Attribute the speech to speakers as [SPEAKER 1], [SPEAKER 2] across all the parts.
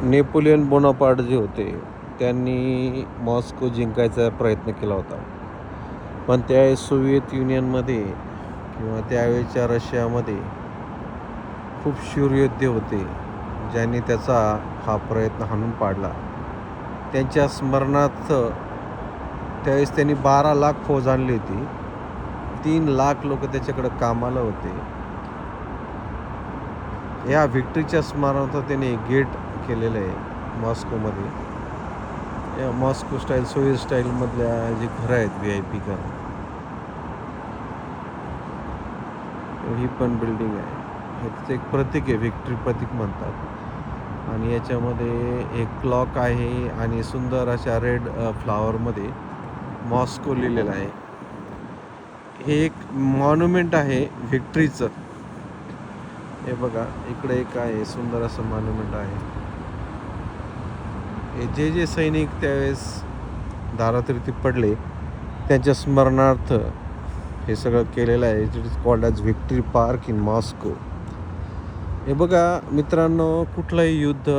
[SPEAKER 1] Napoleon Bonaparte जे होते त्यांनी मॉस्को जिंकायचा प्रयत्न केला होता. पण त्यावेळेस सोव्हिएत युनियनमध्ये किंवा त्यावेळेच्या रशियामध्ये खूप शूरयोद्धे होते, ज्यांनी त्याचा हा प्रयत्न हाणून पाडला. त्यांच्या स्मरणार्थ त्यावेळेस त्यांनी 12 लाख फौज आणली होती. 3 लाख लोक त्याच्याकडे कामाला होते. या व्हिक्टरीच्या स्मरणार्थ त्याने गेट केलेलं आहे मॉस्कोमध्ये. या मॉस्को स्टाईल, सोव्हिएत स्टाईलमधल्या जी घरं आहेत, VIP घरं, ही पण बिल्डिंग आहे. ह्याचं एक प्रतीक आहे, व्हिक्टरी प्रतीक म्हणतात. आणि याच्यामध्ये एक क्लॉक आहे आणि सुंदर अशा रेड फ्लॉवरमध्ये मॉस्को लिहिलेलं आहे. हे एक मॉन्युमेंट आहे व्हिक्टरीचं. हे बघा, इकडे एक आहे सुंदर असं मॉन्युमेंट आहे. हे जे सैनिक त्यावेळेस धारातीर्थी पडले त्यांच्या स्मरणार्थ हे सगळं केलेलं आहे. It is called as Victory park in Moscow. हे बघा मित्रांनो, कुठलंही युद्ध,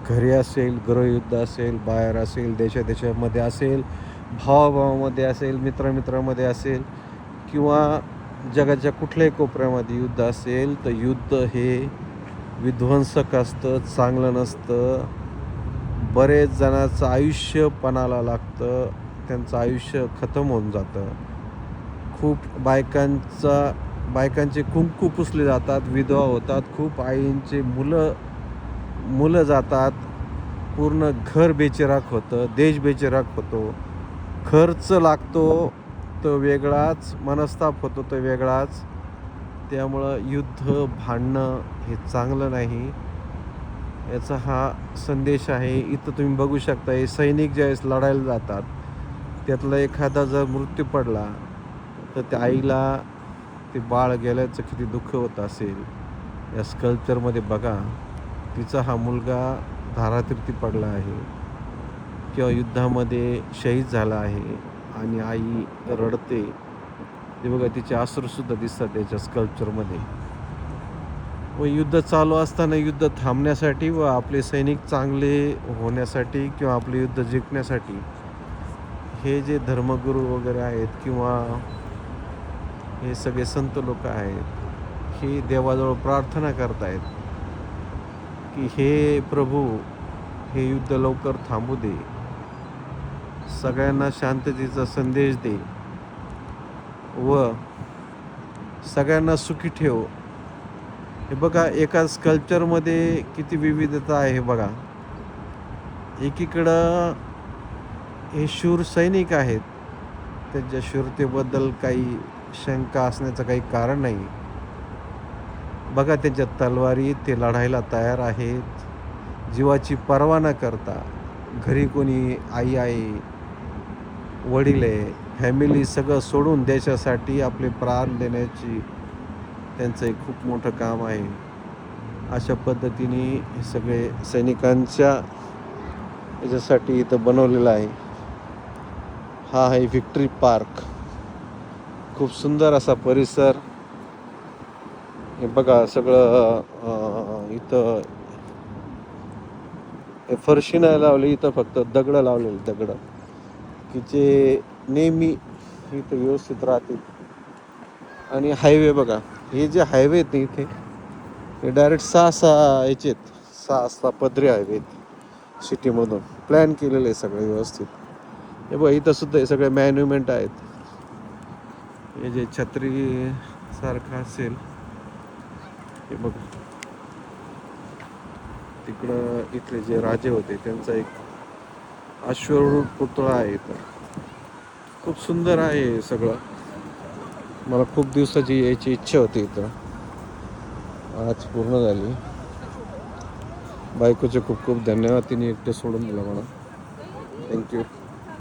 [SPEAKER 1] घरी असेल, गृहयुद्ध असेल, बाहेर असेल, देशामध्ये असेल, भावाभावामध्ये असेल, मित्रामध्ये असेल, किंवा जगाच्या कुठल्याही कोपऱ्यामध्ये युद्ध असेल, तर युद्ध हे विध्वंसक असतं, चांगलं नसतं. बरेच जणांचं आयुष्य पणाला लागतं, त्यांचं आयुष्य खतम होऊन जातं. खूप बायकांचे कुंकू पुसले जातात, विधवा होतात, खूप आईंचे मुलं जातात, पूर्ण घर बेचिराख होतं, देश बेचिराख होतो, खर्च लागतो तो वेगळाच, मनस्ताप होतो तो वेगळाच. त्यामुळं युद्ध भांडणं हे चांगलं नाही. याचा हा संदेश आहे. इथं तुम्ही बघू शकता, हे सैनिक ज्यावेळेस लढायला जातात, त्यातला एखादा जर मृत्यू पडला तर त्या आईला ते बाळ गेल्याचं किती दुःख होत असेल. या स्कल्पचरमध्ये बघा, तिचा हा मुलगा धारातीर्थी पडला आहे किंवा युद्धामध्ये शहीद झाला आहे आणि आई रडते. ते बघा, तिचे अश्रूसुद्धा दिसतात त्याच्या स्कल्पचरमध्ये. व युद्ध चालू असताना युद्ध थांबण्यासाठी व आपले सैनिक चांगले होण्यासाठी किंवा आपले युद्ध जिंकण्यासाठी हे जे धर्मगुरू वगैरे आहेत किंवा हे सगळे संत लोक आहेत, हे देवाजवळ प्रार्थना करतायत की हे प्रभू, हे युद्ध लवकर थांबू दे, सगळ्यांना शांततेचा संदेश दे व सगळ्यांना सुखी ठेव. हे बघा, एका स्कल्पचरमध्ये किती विविधता आहे बघा. एकीकडं हे शूर सैनिक आहेत, त्यांच्या शूरतेबद्दल काही शंका असण्याचं काही कारण नाही. बघा, त्यांच्या तलवारी, ते लढायला तयार आहेत, जीवाची पर्वा न करता. घरी कोणी आई आहे, वडील आहे, फॅमिली सगळं सोडून देशासाठी आपले प्राण देण्याची त्यांचं एक खूप मोठं काम आहे. अशा पद्धतीने हे सगळे सैनिकांच्या याच्यासाठी इथं बनवलेलं आहे. हा आहे व्हिक्टरी पार्क. खूप सुंदर असा परिसर. हे बघा, सगळं इथं फरशी नाही लावली, इथं फक्त दगडं लावलेली, दगडं की जे नेहमी इथं व्यवस्थित राहतील. आणि हायवे बघा, हे जे हायवे आहेत इथे, हे डायरेक्ट 6 याचे 6 पदरी हायवे आहेत. सिटीमधून प्लॅन केलेलं आहे सगळं व्यवस्थित. हे बघा, इथं सुद्धा हे सगळे मॅन्युमेंट आहेत. हे जे छत्री सारखं असेल, हे बघा, तिकडं इथले जे राजे होते त्यांचा एक अश्वारूढ पुतळा आहे इथं. खूप सुंदर आहे सगळं. मला खूप दिवसाची यायची इच्छा होती इथं, आज पूर्ण झाली. बायकोचे खूप खूप धन्यवाद, तिने एकटे सोडून दिलं मला. थँक्यू.